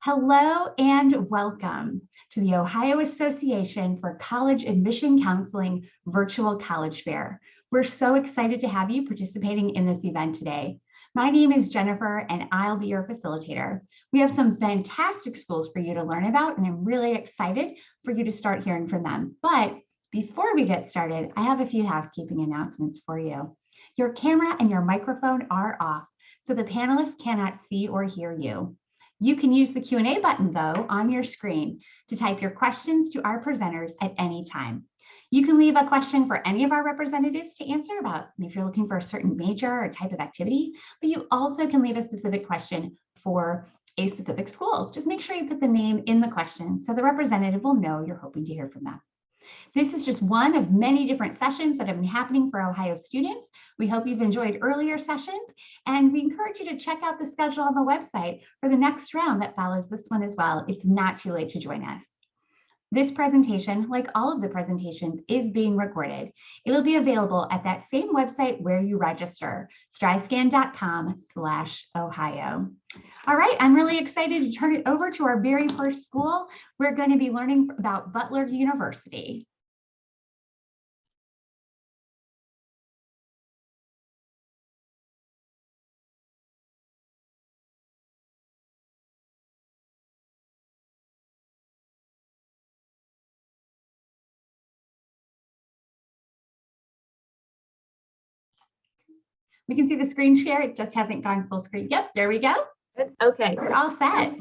Hello and welcome to the Ohio Association for College Admission Counseling Virtual College Fair. We're so excited to have you participating in this event today. My name is Jennifer and I'll be your facilitator. We have some fantastic schools for you to learn about and I'm really excited for you to start hearing from them. But before we get started, I have a few housekeeping announcements for you. Your camera and your microphone are off, so the panelists cannot see or hear you. You can use the Q&A button, though, on your screen to type your questions to our presenters at any time. You can leave a question for any of our representatives to answer about if you're looking for a certain major or type of activity, but you also can leave a specific question for a specific school. Just make sure you put the name in the question so the representative will know you're hoping to hear from them. This is just one of many different sessions that have been happening for Ohio students. We hope you've enjoyed earlier sessions, and we encourage you to check out the schedule on the website for the next round that follows this one as well. It's not too late to join us. This presentation, like all of the presentations, is being recorded. It'll be available at that same website where you register, stryscan.com/Ohio. All right, I'm really excited to turn it over to our very first school. We're going to be learning about Butler University. We can see the screen share. It just hasn't gone full screen. Yep, there we go. Okay. We're all set.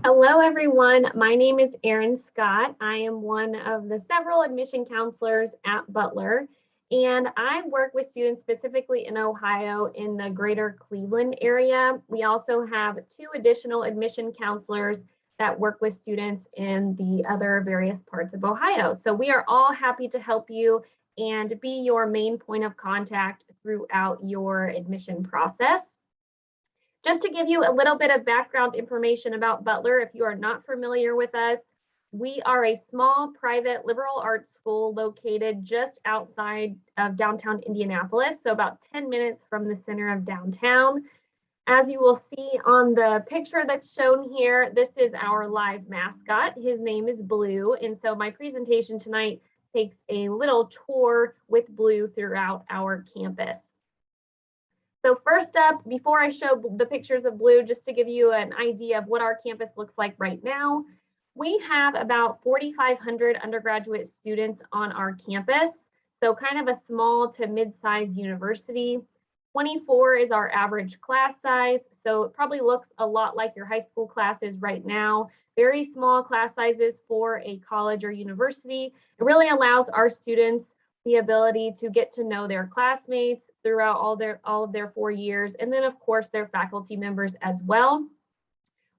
Hello, everyone. My name is Erin Scott. I am one of the several admission counselors at Butler, and I work with students specifically in Ohio in the greater Cleveland area. We also have 2 additional admission counselors that work with students in the other various parts of Ohio. So we are all happy to help you and be your main point of contact throughout your admission process. Just to give you a little bit of background information about Butler, if you are not familiar with us, we are a small private liberal arts school located just outside of downtown Indianapolis, so about 10 minutes from the center of downtown. As you will see on the picture that's shown here, this is our live mascot. His name is Blue, and so my presentation tonight takes a little tour with Blue throughout our campus. So first up, before I show the pictures of Blue, just to give you an idea of what our campus looks like right now, we have about 4,500 undergraduate students on our campus. So kind of a small to mid-sized university. 24 is our average class size. So it probably looks a lot like your high school classes right now. Very small class sizes for a college or university. It really allows our students the ability to get to know their classmates throughout all of their 4 years, and then of course their faculty members as well.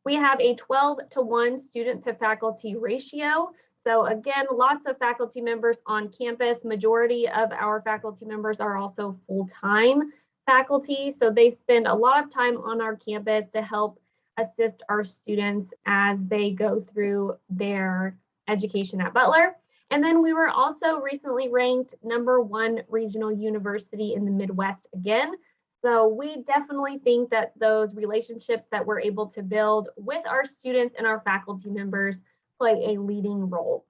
We have a 12-to-1 student to faculty ratio. So again, lots of faculty members on campus. Majority of our faculty members are also full-time faculty, so they spend a lot of time on our campus to help assist our students as they go through their education at Butler. And then we were also recently ranked #1 regional university in the Midwest again. So we definitely think that those relationships that we're able to build with our students and our faculty members play a leading role.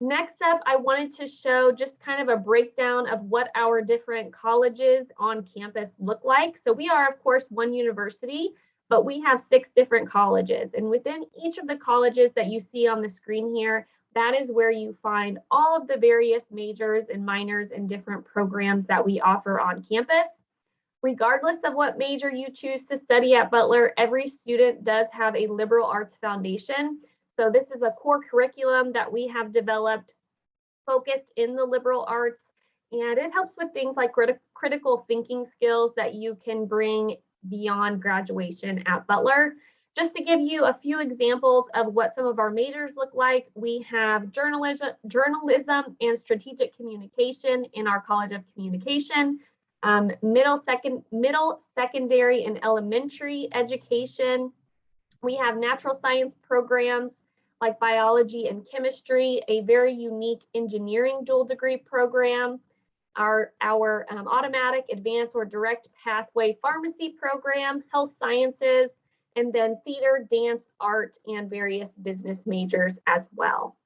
Next up, I wanted to show just kind of a breakdown of what our different colleges on campus look like. So we are, of course, one university, but we have 6 different colleges. And within each of the colleges that you see on the screen here, that is where you find all of the various majors and minors and different programs that we offer on campus. Regardless of what major you choose to study at Butler, every student does have a liberal arts foundation. So this is a core curriculum that we have developed focused in the liberal arts, and it helps with things like critical thinking skills that you can bring beyond graduation at Butler. Just to give you a few examples of what some of our majors look like, we have journalism and strategic communication in our College of Communication, middle, secondary, and elementary education. We have natural science programs like biology and chemistry, a very unique engineering dual degree program, our automatic, advanced, or direct pathway pharmacy program, health sciences, and then theater, dance, art, and various business majors as well.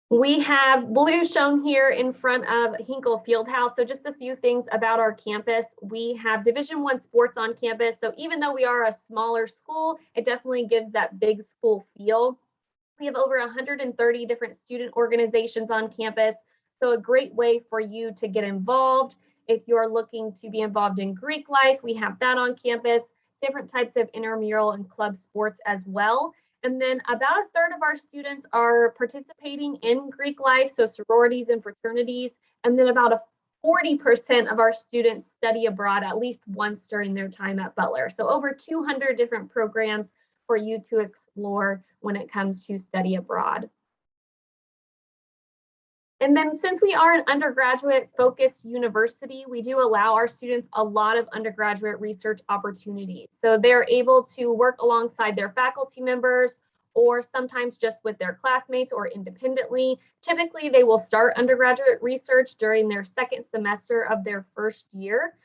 We have blue shown here in front of Hinkle Fieldhouse. So just a few things about our campus. We have Division I sports on campus. So even though we are a smaller school, it definitely gives that big school feel. We have over 130 different student organizations on campus. So a great way for you to get involved. If you're looking to be involved in Greek life, we have that on campus, different types of intramural and club sports as well. And then about a third of our students are participating in Greek life, so sororities and fraternities. And then about 40% of our students study abroad at least once during their time at Butler. So over 200 different programs for you to explore when it comes to study abroad. And then since we are an undergraduate focused university, we do allow our students a lot of undergraduate research opportunities. So they're able to work alongside their faculty members or sometimes just with their classmates or independently. Typically, they will start undergraduate research during their second semester of their first year.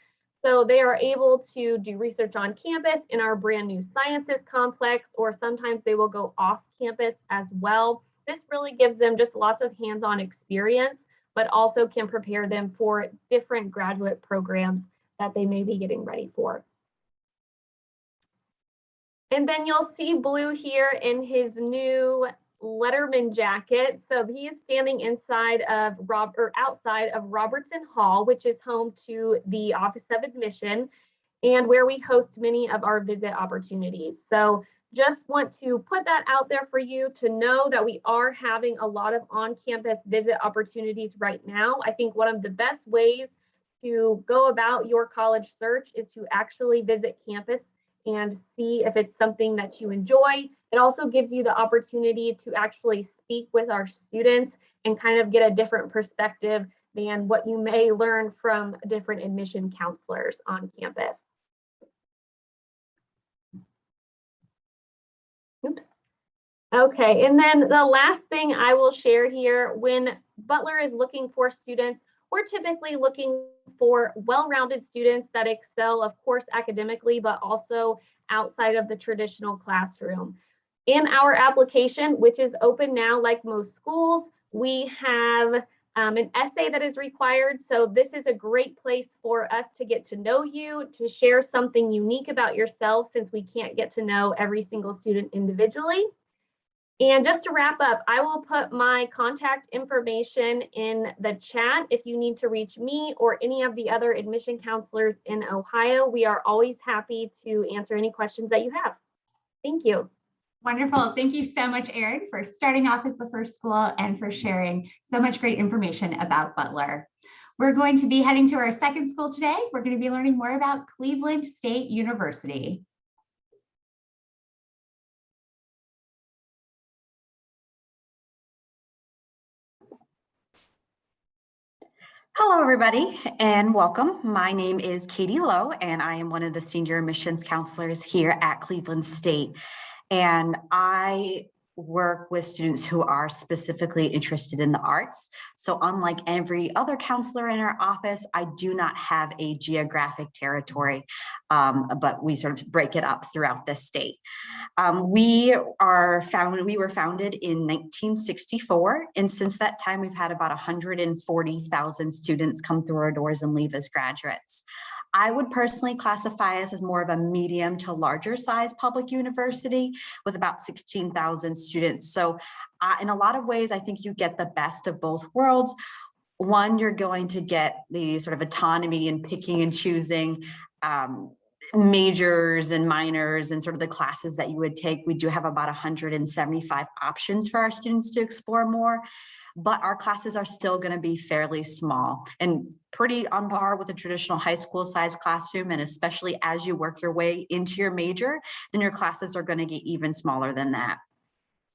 So they are able to do research on campus in our brand new sciences complex, or sometimes they will go off campus as well. This really gives them just lots of hands-on experience, but also can prepare them for different graduate programs that they may be getting ready for. And then you'll see Blue here in his new Letterman jacket. So he is standing inside of outside of Robertson Hall, which is home to the Office of Admission and where we host many of our visit opportunities. So just want to put that out there for you to know that we are having a lot of on-campus visit opportunities right now. I think one of the best ways to go about your college search is to actually visit campus and see if it's something that you enjoy. It also gives you the opportunity to actually speak with our students and kind of get a different perspective than what you may learn from different admission counselors on campus. Oops. Okay, and then the last thing I will share here, when Butler is looking for students, we're typically looking for well-rounded students that excel, of course, academically, but also outside of the traditional classroom. In our application, which is open now like most schools, we have an essay that is required. So this is a great place for us to get to know you, to share something unique about yourself, since we can't get to know every single student individually. And just to wrap up, I will put my contact information in the chat if you need to reach me or any of the other admission counselors in Ohio. We are always happy to answer any questions that you have. Thank you. Wonderful. Thank you so much, Erin, for starting off as the first school and for sharing so much great information about Butler. We're going to be heading to our second school today. We're going to be learning more about Cleveland State University. Hello, everybody, and welcome. My name is Katie Lowe, and I am one of the senior admissions counselors here at Cleveland State. And I work with students who are specifically interested in the arts. So unlike every other counselor in our office, I do not have a geographic territory, but we sort of break it up throughout the state. We were founded in 1964, and since that time, we've had about 140,000 students come through our doors and leave as graduates. I would personally classify us as more of a medium to larger size public university with about 16,000 students. So in a lot of ways, I think you get the best of both worlds. One, you're going to get the sort of autonomy in picking and choosing majors and minors and sort of the classes that you would take. We do have about 175 options for our students to explore more, but our classes are still going to be fairly small and pretty on par with a traditional high school size classroom. And especially as you work your way into your major, then your classes are going to get even smaller than that.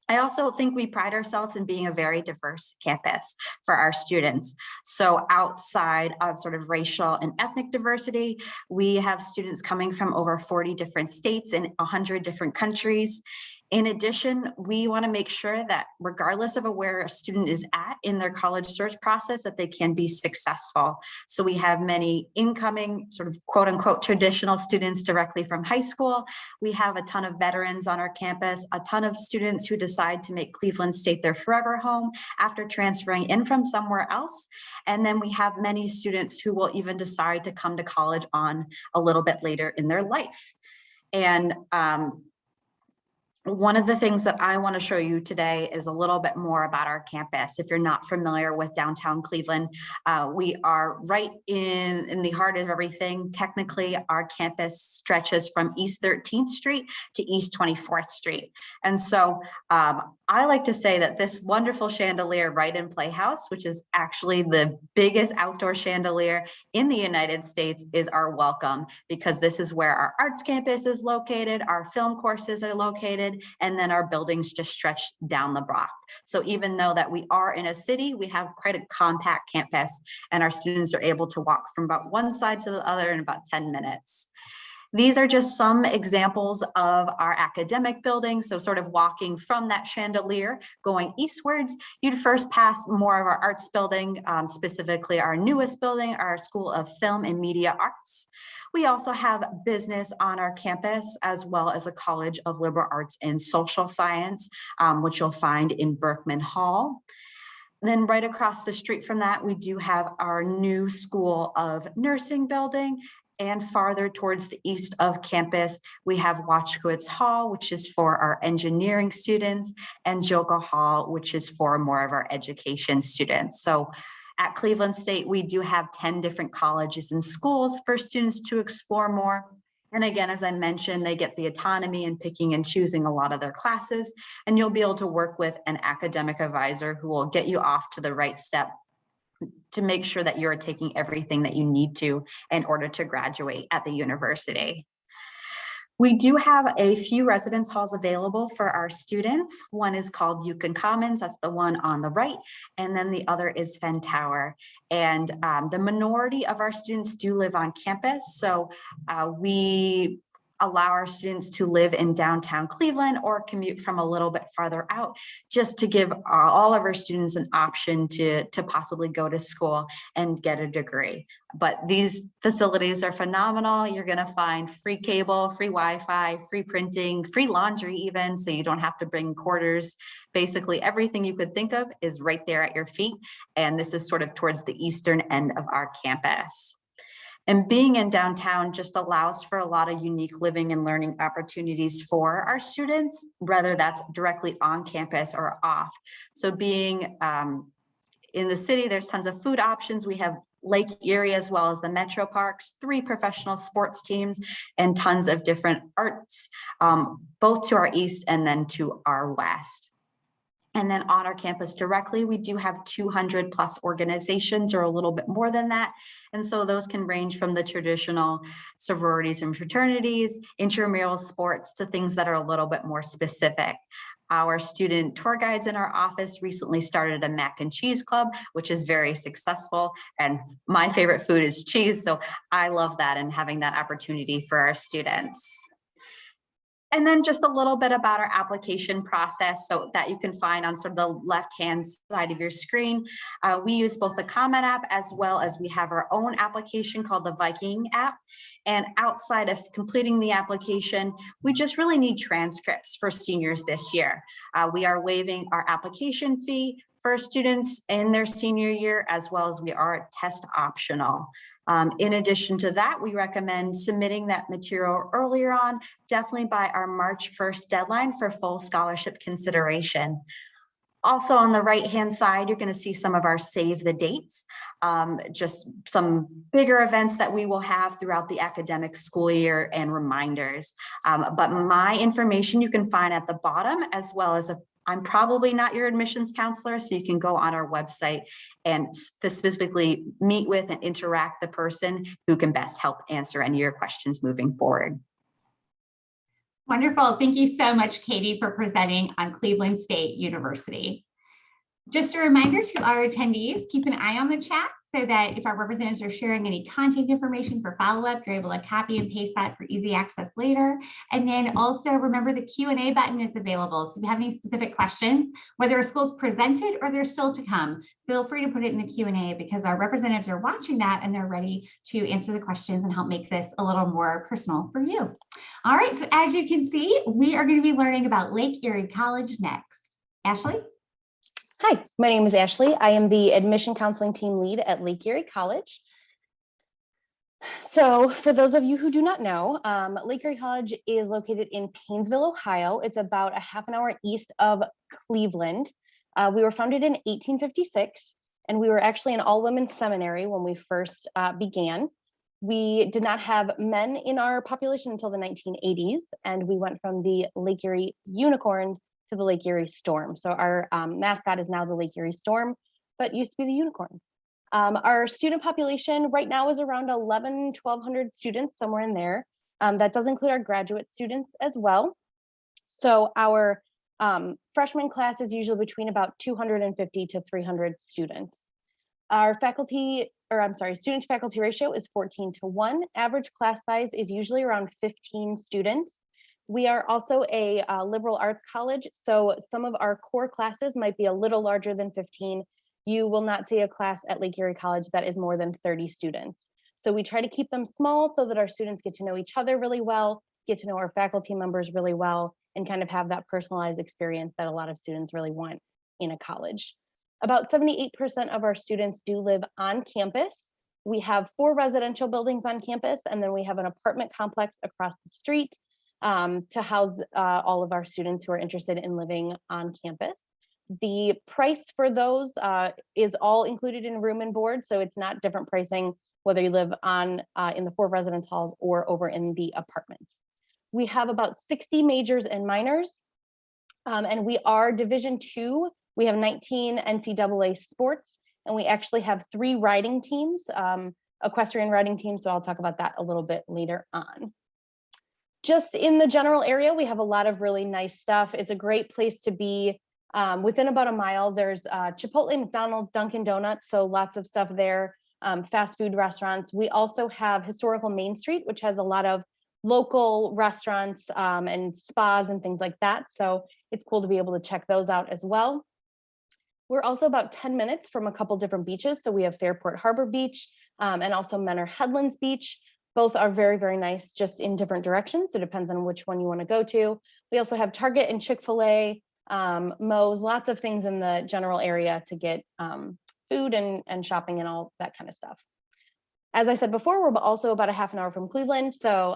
I also think we pride ourselves in being a very diverse campus for our students. So outside of sort of racial and ethnic diversity, we have students coming from over 40 different states and 100 different countries. In addition, we want to make sure that regardless of where a student is at in their college search process, that they can be successful. So we have many incoming sort of quote unquote traditional students directly from high school. We have a ton of veterans on our campus, a ton of students who decide to make Cleveland State their forever home after transferring in from somewhere else. And then we have many students who will even decide to come to college on a little bit later in their life. And one of the things that I want to show you today is a little bit more about our campus. If you're not familiar with downtown Cleveland, we are right in the heart of everything. Technically, our campus stretches from East 13th Street to East 24th Street. And so I like to say that this wonderful chandelier right in Playhouse, which is actually the biggest outdoor chandelier in the United States, is our welcome, because this is where our arts campus is located, our film courses are located, and then our buildings just stretch down the block. So even though that we are in a city, we have quite a compact campus, and our students are able to walk from about one side to the other in about 10 minutes. These are just some examples of our academic buildings. So sort of walking from that chandelier, going eastwards, you'd first pass more of our arts building, specifically our newest building, our School of Film and Media Arts. We also have business on our campus, as well as a College of Liberal Arts and Social Science, which you'll find in Berkman Hall. Then right across the street from that, we do have our new School of Nursing building. And farther towards the east of campus, we have Watchkowitz Hall, which is for our engineering students, and Joka Hall, which is for more of our education students. So at Cleveland State, we do have 10 different colleges and schools for students to explore more. And again, as I mentioned, they get the autonomy in picking and choosing a lot of their classes, and you'll be able to work with an academic advisor who will get you off to the right step to make sure that you're taking everything that you need to in order to graduate at the university. We do have a few residence halls available for our students. One is called Yukon Commons, that's the one on the right, and then the other is Fenn Tower. And the minority of our students do live on campus, so we allow our students to live in downtown Cleveland or commute from a little bit farther out, just to give all of our students an option to possibly go to school and get a degree. But these facilities are phenomenal. You're going to find free cable, free Wi-Fi, free printing, free laundry even, so you don't have to bring quarters. Basically everything you could think of is right there at your feet. And this is sort of towards the eastern end of our campus. And being in downtown just allows for a lot of unique living and learning opportunities for our students, whether that's directly on campus or off. So being in the city, there's tons of food options. We have Lake Erie as well as the Metro Parks, 3 professional sports teams, and tons of different arts, both to our east and then to our west. And then on our campus directly, we do have 200 plus organizations, or a little bit more than that. And so those can range from the traditional sororities and fraternities, intramural sports, to things that are a little bit more specific. Our student tour guides in our office recently started a mac and cheese club, which is very successful. And my favorite food is cheese, so I love that and having that opportunity for our students. And then just a little bit about our application process, so that you can find on sort of the left-hand side of your screen. We use both the Common App, as well as we have our own application called the Viking app. And outside of completing the application, we just really need transcripts for seniors this year. We are waiving our application fee for students in their senior year, as well as we are test optional. In addition to that, we recommend submitting that material earlier on, definitely by our March 1st deadline for full scholarship consideration. Also on the right-hand side, you're going to see some of our save the dates, just some bigger events that we will have throughout the academic school year and reminders. But my information you can find at the bottom, as well as I'm probably not your admissions counselor, so you can go on our website and specifically meet with and interact the person who can best help answer any of your questions moving forward. Wonderful. Thank you so much, Katie, for presenting on Cleveland State University. Just a reminder to our attendees, keep an eye on the chat so that if our representatives are sharing any contact information for follow-up, you're able to copy and paste that for easy access later. And then also remember the Q&A button is available. So if you have any specific questions, whether a school's presented or they're still to come, feel free to put it in the Q&A because our representatives are watching that and they're ready to answer the questions and help make this a little more personal for you. All right, so as you can see, we are going to be learning about Lake Erie College next. Ashley? Hi, my name is Ashley. I am the admission counseling team lead at Lake Erie College. So for those of you who do not know, Lake Erie College is located in Painesville, Ohio. It's about a half an hour east of Cleveland. We were founded in 1856, and we were actually an all-women's seminary when we first began. We did not have men in our population until the 1980s, and we went from the Lake Erie Unicorns to the Lake Erie Storm. So our mascot is now the Lake Erie Storm, but used to be the Unicorns. Our student population right now is around 1,200 students, somewhere in there. That does include our graduate students as well. So our freshman class is usually between about 250 to 300 students. Our student to faculty ratio is 14:1. Average class size is usually around 15 students. We are also a liberal arts college, so some of our core classes might be a little larger than 15. You will not see a class at Lake Erie College that is more than 30 students. So we try to keep them small so that our students get to know each other really well, get to know our faculty members really well, and kind of have that personalized experience that a lot of students really want in a college. About 78% of our students do live on campus. We have 4 residential buildings on campus, and then we have an apartment complex across the street to house all of our students who are interested in living on campus. The price for those is all included in room and board, so it's not different pricing whether you live on in the 4 residence halls or over in the apartments. We have about 60 majors and minors, and we are Division II. We have 19 NCAA sports, and we actually have 3 riding teams, equestrian riding teams, so I'll talk about that a little bit later on. Just in the general area, we have a lot of really nice stuff. It's a great place to be. Within about a mile, there's Chipotle, McDonald's, Dunkin' Donuts, so lots of stuff there, fast food restaurants. We also have historical Main Street, which has a lot of local restaurants and spas and things like that. So it's cool to be able to check those out as well. We're also about 10 minutes from a couple different beaches. So we have Fairport Harbor Beach and also Menor Headlands Beach. Both are very, very nice, just in different directions. So it depends on which one you want to go to. We also have Target and Chick-fil-A, Moe's, lots of things in the general area to get food and shopping and all that kind of stuff. As I said before, we're also about a half an hour from Cleveland. So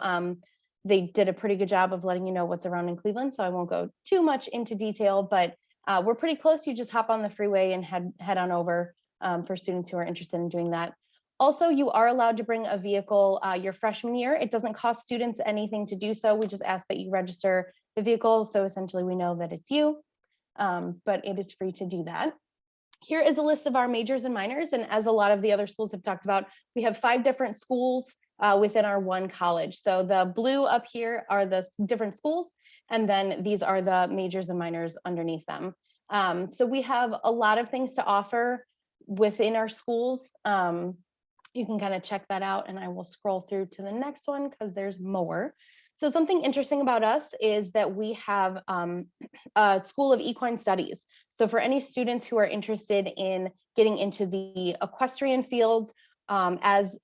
they did a pretty good job of letting you know what's around in Cleveland. So I won't go too much into detail, but we're pretty close. You just hop on the freeway and head on over for students who are interested in doing that. Also, you are allowed to bring a vehicle your freshman year. It doesn't cost students anything to do so. We just ask that you register the vehicle. So essentially we know that it's you, but it is free to do that. Here is a list of our majors and minors. And as a lot of the other schools have talked about, we have 5 different schools within our one college. So the blue up here are the different schools, and then these are the majors and minors underneath them. So we have a lot of things to offer within our schools. You can kind of check that out, and I will scroll through to the next one because there's more. So something interesting about us is that we have a School of Equine Studies. So for any students who are interested in getting into the equestrian fields as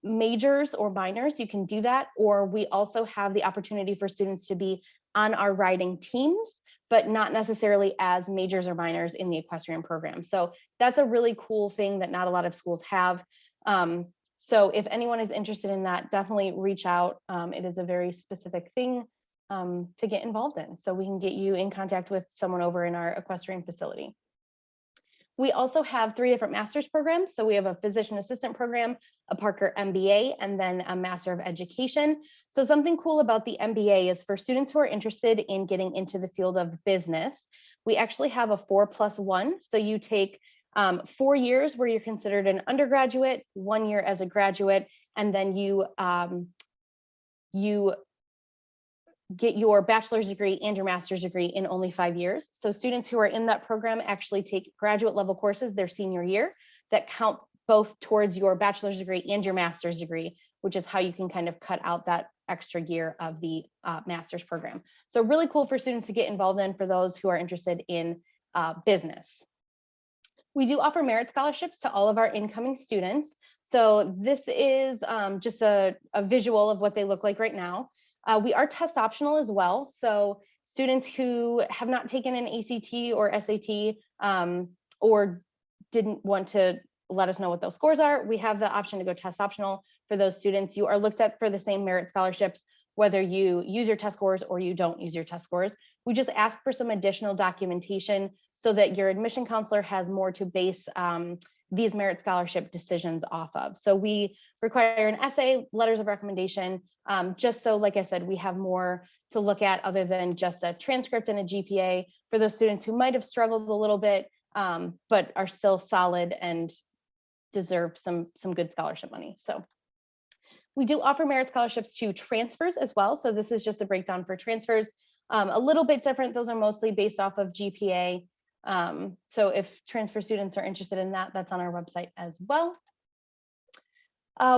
majors or minors, you can do that. Or we also have the opportunity for students to be on our riding teams, but not necessarily as majors or minors in the equestrian program. So that's a really cool thing that not a lot of schools have. So if anyone is interested in that, definitely reach out. It is a very specific thing to get involved in. So we can get you in contact with someone over in our equestrian facility. We also have 3 different master's programs. So we have a physician assistant program, a Parker MBA, and then a Master of Education. So something cool about the MBA is for students who are interested in getting into the field of business, we actually have a 4+1. So you take 4 years where you're considered an undergraduate, 1 year as a graduate, and then you get your bachelor's degree and your master's degree in only 5 years. So students who are in that program actually take graduate level courses their senior year that count both towards your bachelor's degree and your master's degree, which is how you can kind of cut out that extra year of the master's program. So really cool for students to get involved in for those who are interested in business. We do offer merit scholarships to all of our incoming students. So this is just a visual of what they look like right now. We are test optional as well. So students who have not taken an ACT or SAT or didn't want to let us know what those scores are, we have the option to go test optional for those students. You are looked at for the same merit scholarships, whether you use your test scores or you don't use your test scores. We just ask for some additional documentation so that your admission counselor has more to base these merit scholarship decisions off of. So we require an essay, letters of recommendation, just so, like I said, we have more to look at other than just a transcript and a GPA for those students who might have struggled a little bit, but are still solid and deserve some good scholarship money. So we do offer merit scholarships to transfers as well. So this is just a breakdown for transfers. A little bit different. Those are mostly based off of GPA. So if transfer students are interested in that, that's on our website as well.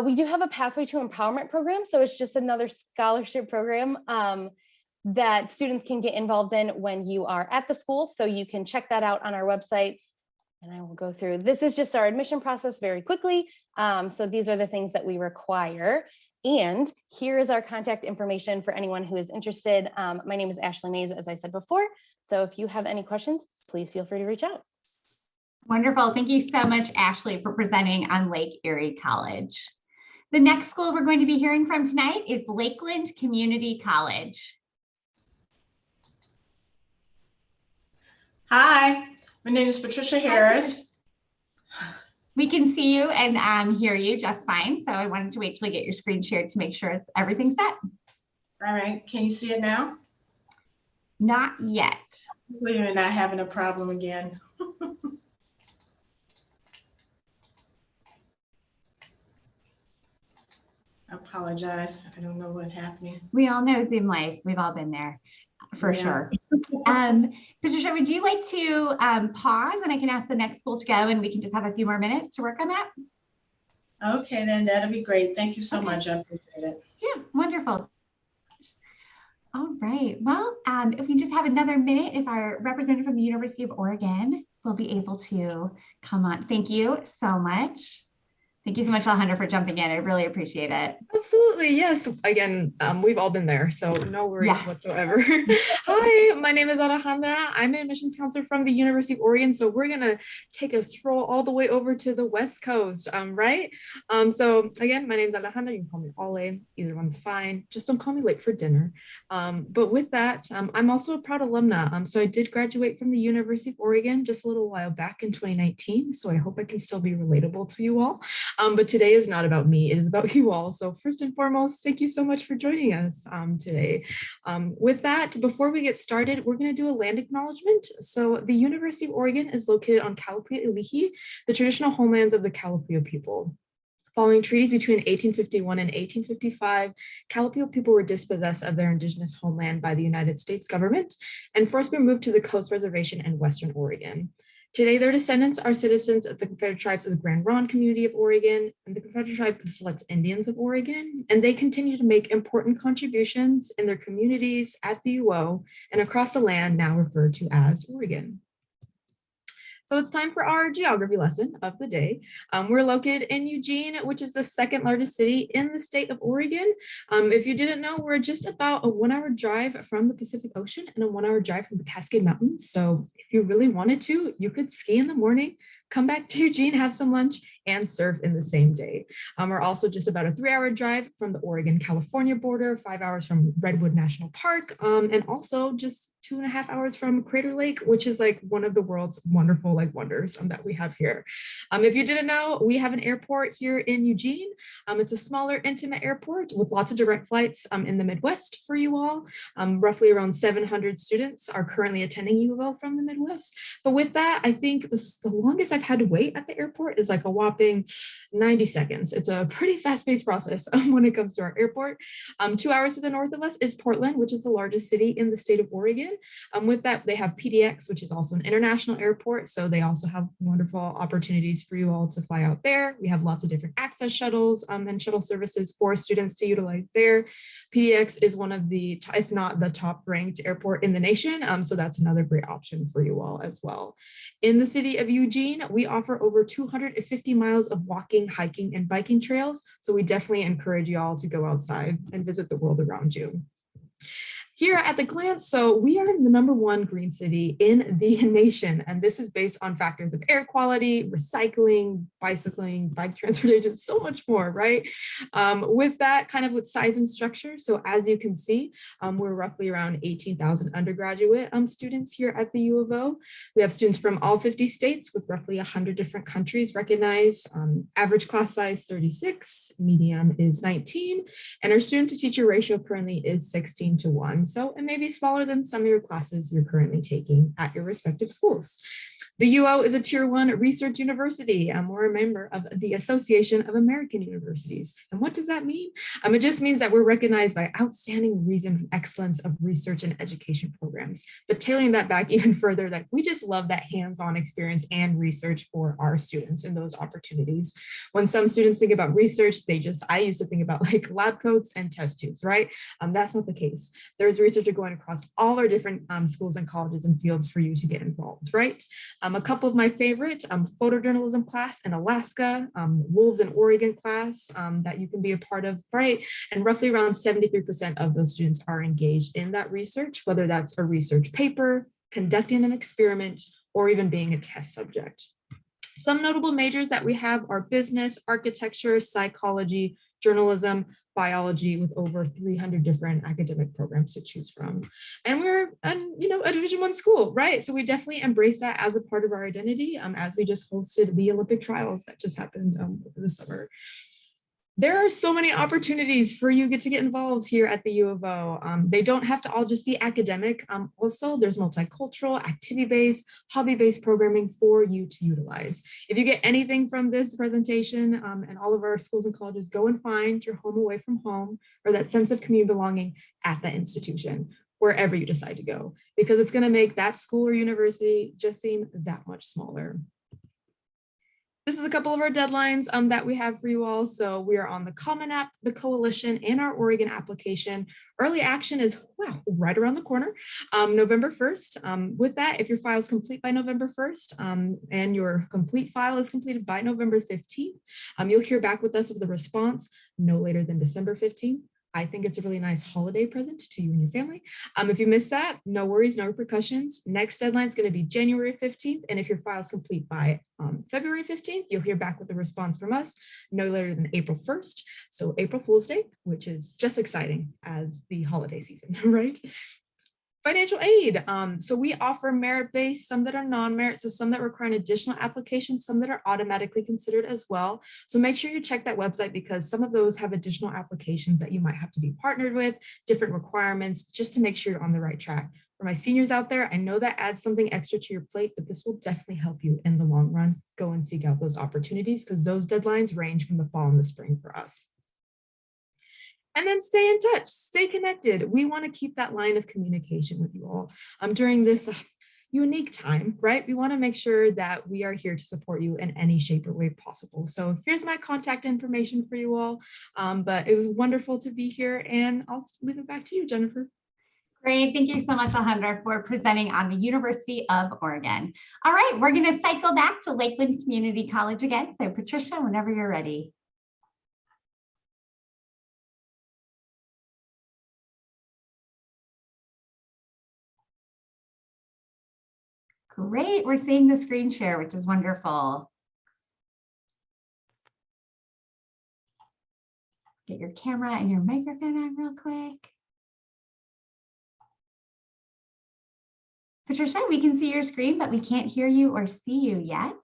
We do have a Pathway to Empowerment program. So it's just another scholarship program that students can get involved in when you are at the school. So you can check that out on our website. And I will go through, this is just our admission process very quickly. So these are the things that we require. And here is our contact information for anyone who is interested. My name is Ashley Mays, as I said before. So if you have any questions, please feel free to reach out. Wonderful. Thank you so much, Ashley, for presenting on Lake Erie College. The next school we're going to be hearing from tonight is Lakeland Community College. Hi, my name is Patricia Harris. We can see you and hear you just fine. So I wanted to wait till we get your screen shared to make sure everything's set. All right, can you see it now? Not yet. We're not having a problem again. I apologize. I don't know what's happening. We all know Zoom life. We've all been there for sure. Patricia, would you like to pause and I can ask the next school to go and we can just have a few more minutes to work on that? Okay, then that'll be great. Thank you so much. I appreciate it. Yeah, wonderful. All right. Well, if we just have another minute, if our representative from the University of Oregon will be able to come on. Thank you so much. Thank you so much, Alejandra, for jumping in. I really appreciate it. Absolutely. Yes. Again, we've all been there, so no worries whatsoever. Hi, my name is Alejandra. I'm an admissions counselor from the University of Oregon. So we're going to take a stroll all the way over to the West Coast, right? So again, my name is Alejandra. You can call me Ale. Either one's fine. Just don't call me late for dinner. But with that, I'm also a proud alumna. So I did graduate from the University of Oregon just a little while back in 2019. So I hope I can still be relatable to you all. But today is not about me, it is about you all. So first and foremost, thank you so much for joining us today. With that, before we get started, we're going to do a land acknowledgement. So the University of Oregon is located on Kalapia Ilihi, the traditional homelands of the Kalapia people. Following treaties between 1851 and 1855, Kalapia people were dispossessed of their indigenous homeland by the United States government and forced to move to the Coast Reservation in Western Oregon. Today, their descendants are citizens of the Confederate Tribes of the Grand Ronde community of Oregon and the Confederate Tribe of the Select Indians of Oregon, and they continue to make important contributions in their communities at the UO and across the land now referred to as Oregon. So it's time for our geography lesson of the day. We're located in Eugene, which is the second largest city in the state of Oregon. If you didn't know, we're just about a 1-hour drive from the Pacific Ocean and a 1-hour drive from the Cascade Mountains. So if you really wanted to, you could ski in the morning, come back to Eugene, have some lunch, and surf in the same day. We're also just about a 3-hour drive from the Oregon-California border, 5 hours from Redwood National Park, and also just 2.5 hours from Crater Lake, which is like one of the world's wonderful wonders that we have here. If you didn't know, we have an airport here in Eugene. It's a smaller, intimate airport with lots of direct flights in the Midwest for you all. Roughly around 700 students are currently attending U of O from the Midwest. But with that, I think the longest I've had to wait at the airport is like a whopping 90 seconds. It's a pretty fast-paced process when it comes to our airport. 2 hours to the north of us is Portland, which is the largest city in the state of Oregon. With that, they have PDX, which is also an international airport. So they also have wonderful opportunities for you all to fly out there. We have lots of different access shuttles and shuttle services for students to utilize there. PDX is one of the, if not the top ranked airport in the nation. So that's another great option for you all as well. In the city of Eugene, we offer over 250 miles of walking, hiking, and biking trails. So we definitely encourage you all to go outside and visit the world around you. Here at the glance, so we are the #1 green city in the nation, and this is based on factors of air quality, recycling, bicycling, bike transportation, so much more, right? With that, kind of with size and structure, so as you can see, we're roughly around 18,000 undergraduate students here at the U of O. We have students from all 50 states with roughly 100 different countries recognized. Average class size 36, medium is 19, and our student to teacher ratio currently is 16:1. So it may be smaller than some of your classes you're currently taking at your respective schools. The UO is a Tier 1 research university, and we're a member of the Association of American Universities. And what does that mean? It just means that we're recognized by outstanding reason and excellence of research and education programs. But tailoring that back even further, that we just love that hands-on experience and research for our students and those opportunities. When some students think about research, I used to think about like lab coats and test tubes, right? That's not the case. There's research going across all our different schools and colleges and fields for you to get involved, right? A couple of my favorite, photojournalism class in Alaska, Wolves in Oregon class that you can be a part of, right? And roughly around 73% of those students are engaged in that research, whether that's a research paper, conducting an experiment, or even being a test subject. Some notable majors that we have are business, architecture, psychology, journalism, biology, with over 300 different academic programs to choose from. And we're a Division I school, right? So we definitely embrace that as a part of our identity, as we just hosted the Olympic trials that just happened this summer. There are so many opportunities for you to get involved here at the U of O. They don't have to all just be academic. Also, there's multicultural, activity-based, hobby-based programming for you to utilize. If you get anything from this presentation and all of our schools and colleges, go and find your home away from home, or that sense of community belonging at that institution, wherever you decide to go, because it's going to make that school or university just seem that much smaller. This is a couple of our deadlines that we have for you all. So we are on the Common App, the Coalition, and our Oregon application. Early action is right around the corner, November 1st. With that, if your file is complete by November 1st and your complete file is completed by November 15th, you'll hear back with us with the response no later than December 15th. I think it's a really nice holiday present to you and your family. If you miss that, no worries, no repercussions. Next deadline is going to be January 15th. And if your file is complete by February 15th, you'll hear back with a response from us no later than April 1st. So April Fool's Day, which is just exciting as the holiday season, right? Financial aid. So we offer merit-based, some that are non-merit, so some that require an additional application, some that are automatically considered as well. So make sure you check that website, because some of those have additional applications that you might have to be partnered with, different requirements, just to make sure you're on the right track. For my seniors out there, I know that adds something extra to your plate, but this will definitely help you in the long run. Go and seek out those opportunities, because those deadlines range from the fall and the spring for us. And then stay in touch, stay connected. We want to keep that line of communication with you all during this unique time, right? We want to make sure that we are here to support you in any shape or way possible. So here's my contact information for you all. But it was wonderful to be here, and I'll leave it back to you, Jennifer. Great. Thank you so much, Alejandra, for presenting on the University of Oregon. All right, we're going to cycle back to Lakeland Community College again. So Patricia, whenever you're ready. Great, we're seeing the screen share, which is wonderful. Get your camera and your microphone on real quick. Patricia, we can see your screen, but we can't hear you or see you yet.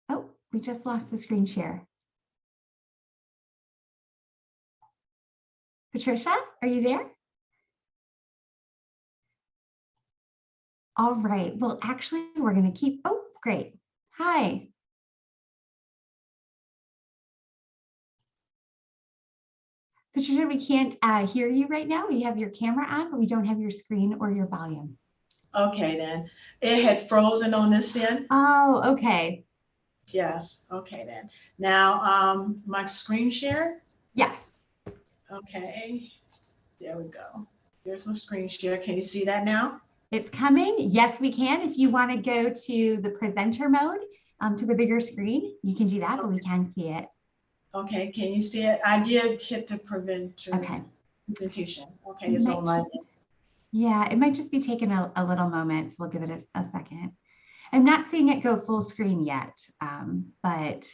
Oh, we just lost the screen share. Patricia, are you there? All right. Well, actually, we're going to keep. Oh, great. Hi. Patricia, we can't hear you right now. We have your camera on, but we don't have your screen or your volume. Okay, then. It had frozen on this end. Oh, okay. Yes. Okay, then. Now, my screen share. Yes. Okay. There we go. There's my screen share. Can you see that now? It's coming. Yes, we can. If you want to go to the presenter mode, to the bigger screen, you can do that, but we can see it. Okay, can you see it? I did hit the presentation. Okay, it's online. Yeah, it might just be taking a little moment, so we'll give it a second. I'm not seeing it go full screen yet, but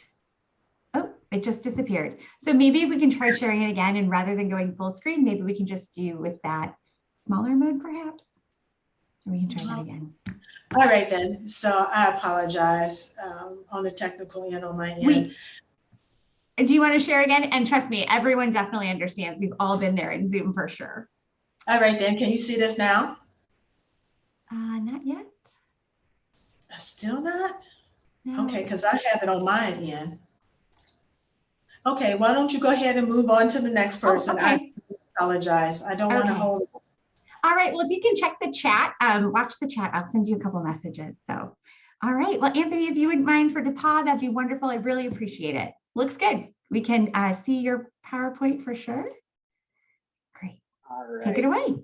oh, it just disappeared. So maybe if we can try sharing it again, and rather than going full screen, maybe we can just do with that smaller mode, perhaps. Or we can try that again. All right, then. So I apologize on the technical end on my end. Do you want to share again? And trust me, everyone definitely understands. We've all been there in Zoom for sure. All right, then. Can you see this now? Not yet. Still not? No. Okay, because I have it on my end. Okay, why don't you go ahead and move on to the next person? Oh, okay. I apologize. I don't want to hold it. All right, well, if you can check the chat, watch the chat, I'll send you a couple messages. So, all right, well, Anthony, if you wouldn't mind for DePauw, that'd be wonderful. I really appreciate it. Looks good. We can see your PowerPoint for sure. Great. All right. Take it away.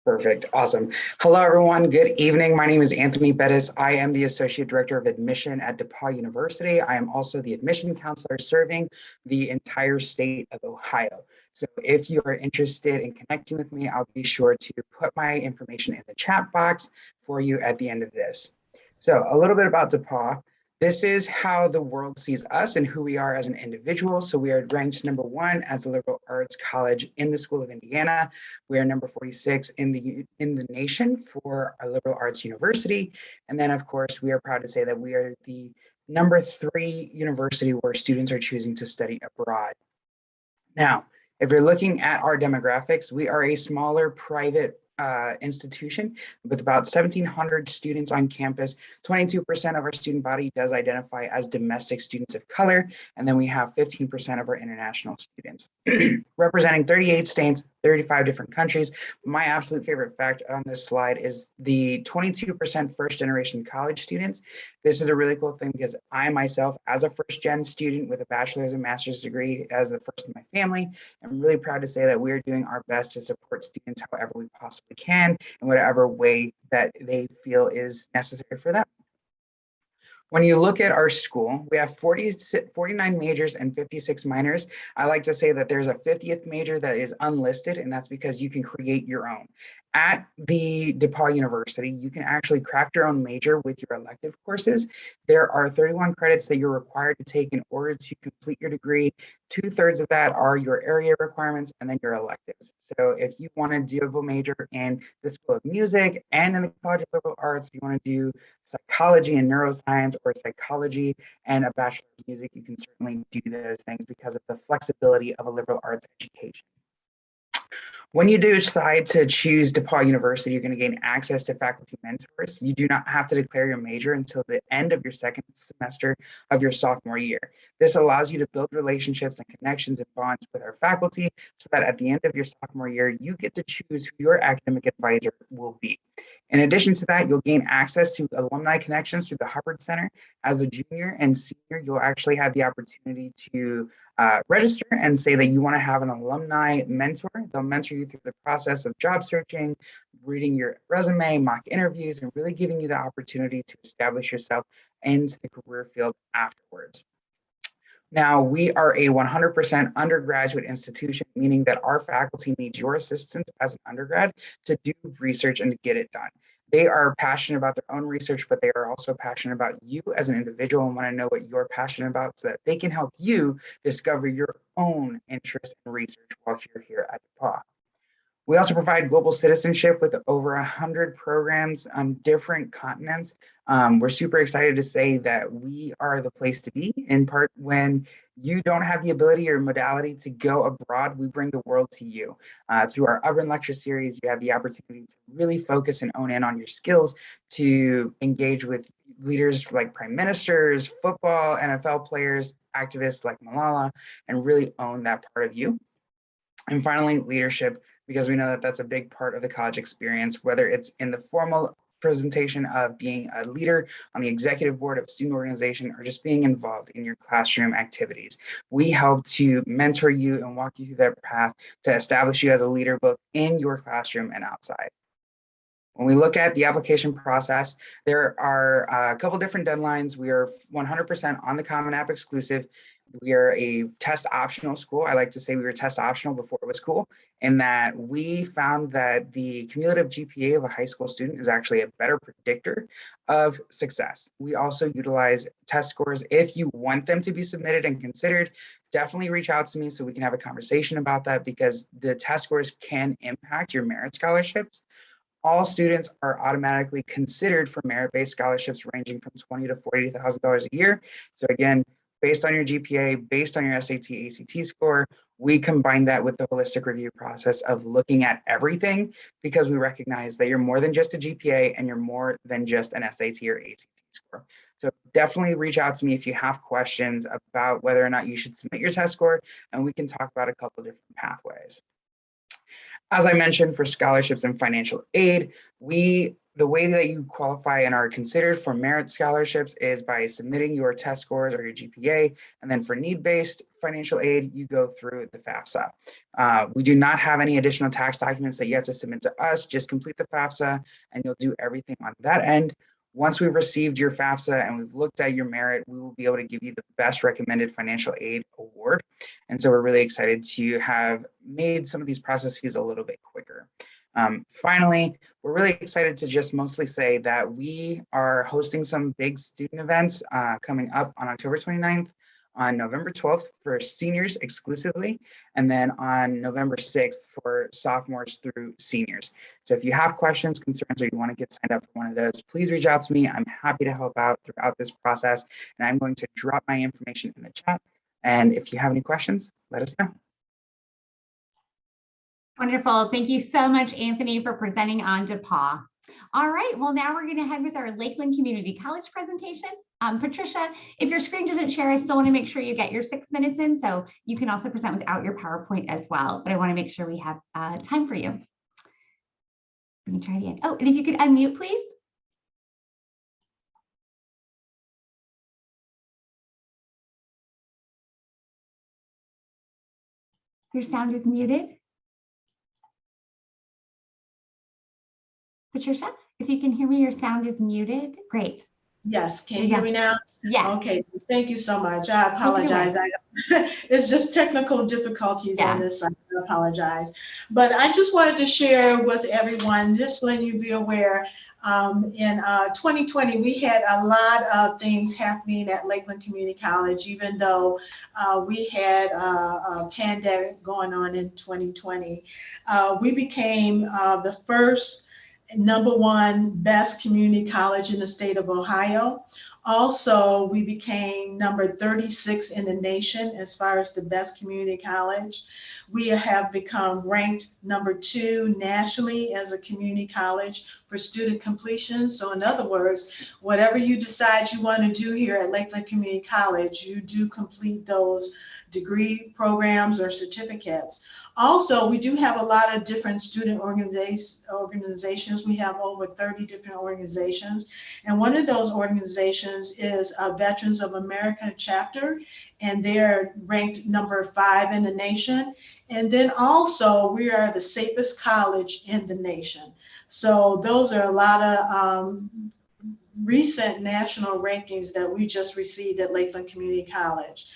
Perfect. Awesome. Hello, everyone. Good evening. My name is Anthony Bettis. I am the Associate Director of Admission at DePauw University. I am also the admission counselor serving the entire state of Ohio. So if you are interested in connecting with me, I'll be sure to put my information in the chat box for you at the end of this. So a little bit about DePauw. This is how the world sees us and who we are as an individual. So we are ranked #1 as a liberal arts college in the School of Indiana. We are number 46 in the nation for a liberal arts university. And then, of course, we are proud to say that we are the #3 university where students are choosing to study abroad. Now, if you're looking at our demographics, we are a smaller private institution with about 1,700 students on campus. 22% of our student body does identify as domestic students of color, and then we have 15% of our international students, representing 38 states, 35 different countries. My absolute favorite fact on this slide is the 22% first-generation college students. This is a really cool thing because I myself, as a first-gen student with a bachelor's and master's degree as the first in my family, I'm really proud to say that we're doing our best to support students however we possibly can in whatever way that they feel is necessary for them. When you look at our school, we have 49 majors and 56 minors. I like to say that there's a 50th major that is unlisted, and that's because you can create your own. At the DePauw University, you can actually craft your own major with your elective courses. There are 31 credits that you're required to take in order to complete your degree. 2/3 of that are your area requirements and then your electives. So if you want to do a double major in the School of Music and in the College of Liberal Arts, if you want to do psychology and neuroscience or psychology and a Bachelor of Music, you can certainly do those things because of the flexibility of a liberal arts education. When you do decide to choose DePauw University, you're going to gain access to faculty mentors. You do not have to declare your major until the end of your second semester of your sophomore year. This allows you to build relationships and connections and bonds with our faculty so that at the end of your sophomore year, you get to choose who your academic advisor will be. In addition to that, you'll gain access to alumni connections through the Hubbard Center. As a junior and senior, you'll actually have the opportunity to register and say that you want to have an alumni mentor. They'll mentor you through the process of job searching, reading your resume, mock interviews, and really giving you the opportunity to establish yourself into the career field afterwards. Now, we are a 100% undergraduate institution, meaning that our faculty needs your assistance as an undergrad to do research and to get it done. They are passionate about their own research, but they are also passionate about you as an individual and want to know what you're passionate about so that they can help you discover your own interest in research while you're here at DePauw. We also provide global citizenship with over 100 programs on different continents. We're super excited to say that we are the place to be, in part when you don't have the ability or modality to go abroad, we bring the world to you. Through our urban lecture series, you have the opportunity to really focus and own in on your skills to engage with leaders like prime ministers, football, NFL players, activists like Malala, and really own that part of you. And finally, leadership, because we know that that's a big part of the college experience, whether it's in the formal presentation of being a leader on the executive board of a student organization or just being involved in your classroom activities. We help to mentor you and walk you through that path to establish you as a leader both in your classroom and outside. When we look at the application process, there are a couple different deadlines. We are 100% on the Common App exclusive. We are a test optional school. I like to say we were test optional before it was cool, in that we found that the cumulative GPA of a high school student is actually a better predictor of success. We also utilize test scores. If you want them to be submitted and considered, definitely reach out to me so we can have a conversation about that, because the test scores can impact your merit scholarships. All students are automatically considered for merit-based scholarships ranging from $20,000 to $40,000 a year. So again, based on your GPA, based on your SAT, ACT score, we combine that with the holistic review process of looking at everything, because we recognize that you're more than just a GPA and you're more than just an SAT or ACT score. So definitely reach out to me if you have questions about whether or not you should submit your test score, and we can talk about a couple different pathways. As I mentioned, for scholarships and financial aid, the way that you qualify and are considered for merit scholarships is by submitting your test scores or your GPA. And then for need-based financial aid, you go through the FAFSA. We do not have any additional tax documents that you have to submit to us. Just complete the FAFSA and you'll do everything on that end. Once we've received your FAFSA and we've looked at your merit, we will be able to give you the best recommended financial aid award. And so we're really excited to have made some of these processes a little bit quicker. Finally, we're really excited to just mostly say that we are hosting some big student events coming up on October 29th, on November 12th for seniors exclusively, and then on November 6th for sophomores through seniors. So if you have questions, concerns, or you want to get signed up for one of those, please reach out to me. I'm happy to help out throughout this process, and I'm going to drop my information in the chat. And if you have any questions, let us know. Wonderful. Thank you so much, Anthony, for presenting on DePauw. All right, well, now we're going to head with our Lakeland Community College presentation. Patricia, if your screen doesn't share, I still want to make sure you get your 6 minutes in, so you can also present without your PowerPoint as well, but I want to make sure we have time for you. Let me try again. Oh, and if you could unmute, please. Your sound is muted. Patricia, if you can hear me, your sound is muted. Great. Yes, can you hear me now? Yeah. Okay, thank you so much. I apologize. It's just technical difficulties on this side. I apologize. But I just wanted to share with everyone, just letting you be aware, in 2020, we had a lot of things happening at Lakeland Community College, even though we had a pandemic going on in 2020. We became the first #1 best community college in the state of Ohio. Also, we became number 36 in the nation as far as the best community college. We have become ranked number 2 nationally as a community college for student completion. So in other words, whatever you decide you want to do here at Lakeland Community College, you do complete those degree programs or certificates. Also, we do have a lot of different student organizations. We have over 30 different organizations. And one of those organizations is a Veterans of America chapter, and they're ranked number 5 in the nation. And then also, we are the safest college in the nation. So those are a lot of recent national rankings that we just received at Lakeland Community College.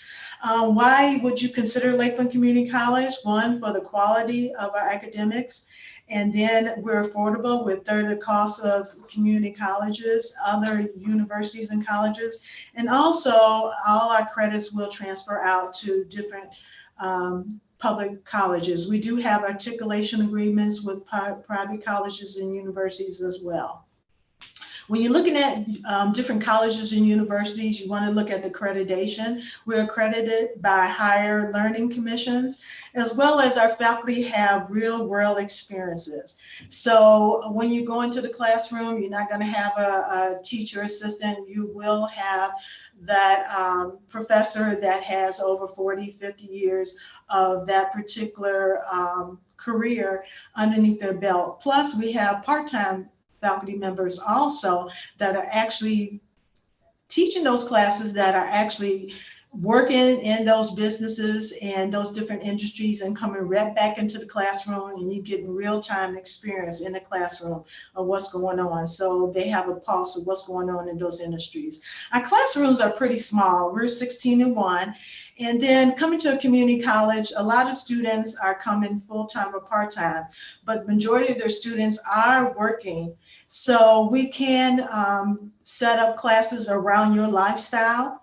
Why would you consider Lakeland Community College? One, for the quality of our academics, and then we're affordable with third the cost of community colleges, other universities and colleges, and also all our credits will transfer out to different public colleges. We do have articulation agreements with private colleges and universities as well. When you're looking at different colleges and universities, you want to look at the accreditation. We're accredited by higher learning commissions, as well as our faculty have real world experiences. So when you go into the classroom, you're not going to have a teacher assistant. You will have that professor that has over 40, 50 years of that particular career underneath their belt. Plus, we have part-time faculty members also that are actually teaching those classes, that are actually working in those businesses and those different industries and coming right back into the classroom, and you get real-time experience in the classroom of what's going on. So they have a pulse of what's going on in those industries. Our classrooms are pretty small. We're 16-1. And then coming to a community college, a lot of students are coming full-time or part-time, but majority of their students are working. So we can set up classes around your lifestyle.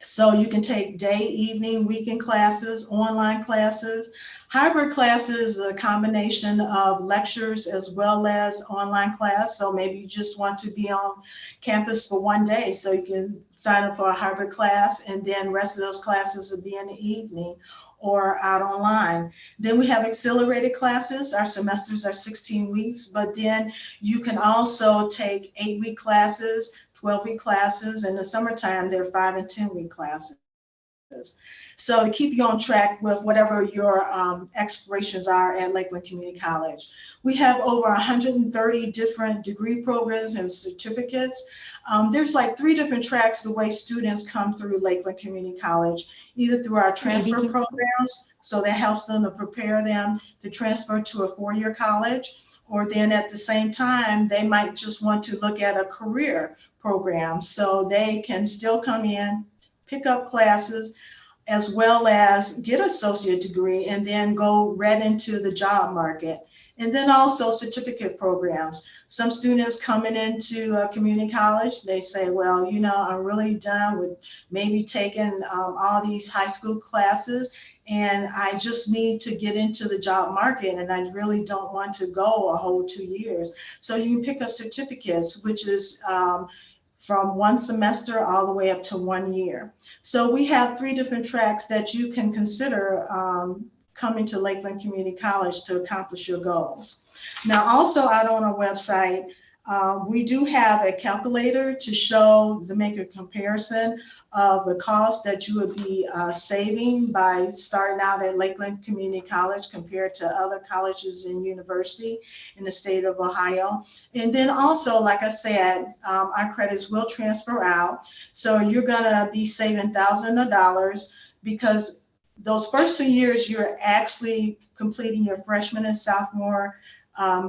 So you can take day, evening, weekend classes, online classes. Hybrid classes, a combination of lectures as well as online class. So maybe you just want to be on campus for one day, so you can sign up for a hybrid class, and then the rest of those classes will be in the evening or out online. Then we have accelerated classes. Our semesters are 16 weeks, but then you can also take 8-week classes, 12-week classes. In the summertime, they're 5 and 10-week classes. So to keep you on track with whatever your explorations are at Lakeland Community College. We have over 130 different degree programs and certificates. There's like 3 different tracks the way students come through Lakeland Community College, either through our transfer programs, so that helps them to prepare them to transfer to a 4-year college, or then at the same time, they might just want to look at a career program, so they can still come in, pick up classes, as well as get an associate degree and then go right into the job market. And then also certificate programs. Some students coming into a community college, they say, well, you know, I'm really done with maybe taking all these high school classes, and I just need to get into the job market, and I really don't want to go a whole 2 years. So you can pick up certificates, which is from 1 semester all the way up to 1 year. So we have 3 different tracks that you can consider coming to Lakeland Community College to accomplish your goals. Now, also out on our website, we do have a calculator to make a comparison of the cost that you would be saving by starting out at Lakeland Community College compared to other colleges and university in the state of Ohio. And then also, like I said, our credits will transfer out. So you're gonna be saving thousands of dollars, because those first 2 years, you're actually completing your freshman and sophomore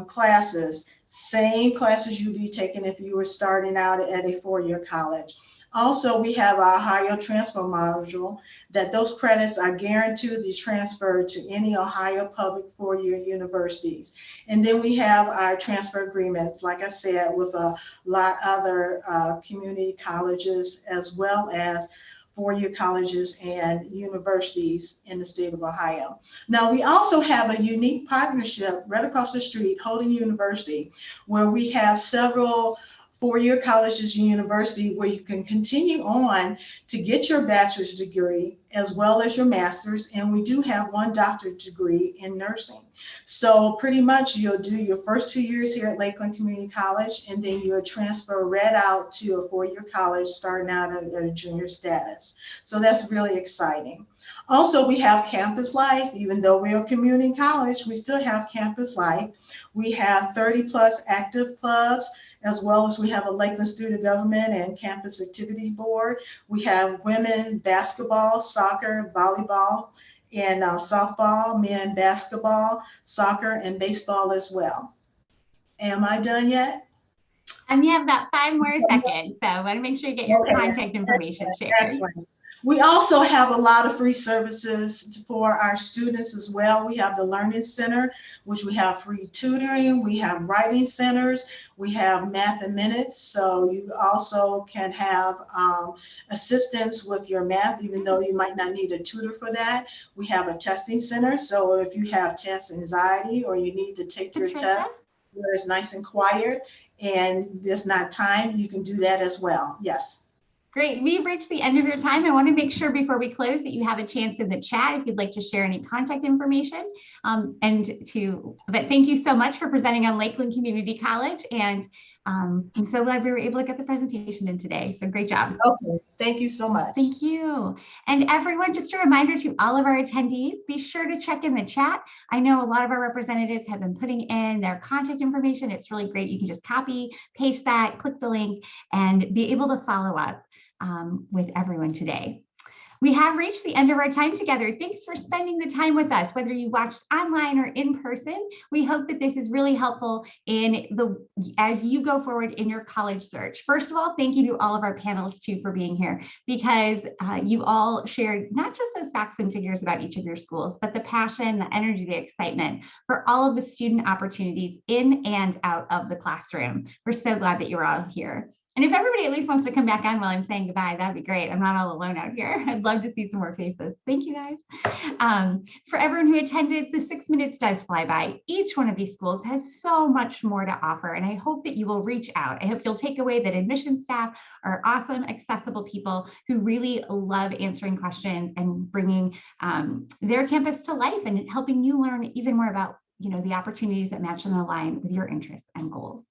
classes. Same classes you'd be taking if you were starting out at a 4-year college. Also, we have our Ohio transfer module that those credits are guaranteed to transfer to any Ohio public 4-year universities. And then we have our transfer agreements, like I said, with a lot other community colleges, as well as 4-year colleges and universities in the state of Ohio. Now, we also have a unique partnership right across the street, Houghton University, where we have several 4-year colleges and university where you can continue on to get your bachelor's degree as well as your master's, and we do have 1 doctorate degree in nursing. So pretty much you'll do your first 2 years here at Lakeland Community College, and then you'll transfer right out to a 4-year college starting out at a junior status. So that's really exciting. Also, we have campus life. Even though we're a community college, we still have campus life. We have 30+ active clubs, as well as we have a Lakeland Student Government and Campus Activity Board. We have women basketball, soccer, volleyball, and softball, men basketball, soccer, and baseball as well. Am I done yet? You have about 5 more seconds, so I want to make sure you get your contact information shared. Excellent. We also have a lot of free services for our students as well. We have the Learning Center, which we have free tutoring. We have writing centers. We have Math and Minutes. So you also can have assistance with your math, even though you might not need a tutor for that. We have a testing center. So if you have test anxiety or you need to take your test where it's nice and quiet, and there's not time, you can do that as well. Yes. Great. We've reached the end of your time. I want to make sure before we close that you have a chance in the chat if you'd like to share any contact information. But thank you so much for presenting on Lakeland Community College. And I'm so glad we were able to get the presentation in today. So great job. Okay. Thank you so much. Thank you. And everyone, just a reminder to all of our attendees, be sure to check in the chat. I know a lot of our representatives have been putting in their contact information. It's really great. You can just copy, paste that, click the link, and be able to follow up with everyone today. We have reached the end of our time together. Thanks for spending the time with us, whether you watched online or in person. We hope that this is really helpful as you go forward in your college search. First of all, thank you to all of our panelists too for being here, because you all shared not just those facts and figures about each of your schools, but the passion, the energy, the excitement for all of the student opportunities in and out of the classroom. We're so glad that you're all here. And if everybody at least wants to come back on while I'm saying goodbye, that'd be great. I'm not all alone out here. I'd love to see some more faces. Thank you, guys. For everyone who attended, the 6 minutes does fly by. Each one of these schools has so much more to offer, and I hope that you will reach out. I hope you'll take away that admissions staff are awesome, accessible people who really love answering questions and bringing their campus to life and helping you learn even more about the opportunities that match and align with your interests and goals.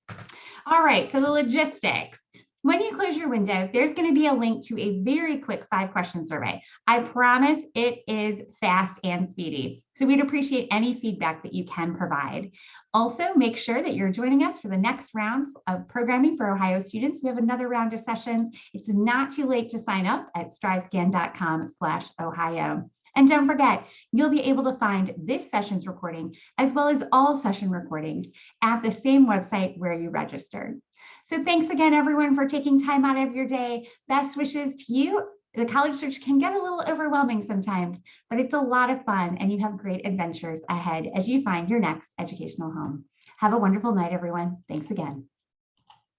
All right, so the logistics. When you close your window, there's going to be a link to a very quick 5-question survey. I promise it is fast and speedy. So we'd appreciate any feedback that you can provide. Also, make sure that you're joining us for the next round of programming for Ohio students. We have another round of sessions. It's not too late to sign up at strivescan.com/Ohio. And don't forget, you'll be able to find this session's recording as well as all session recordings at the same website where you registered. So thanks again, everyone, for taking time out of your day. Best wishes to you. The college search can get a little overwhelming sometimes, but it's a lot of fun, and you have great adventures ahead as you find your next educational home. Have a wonderful night, everyone. Thanks again.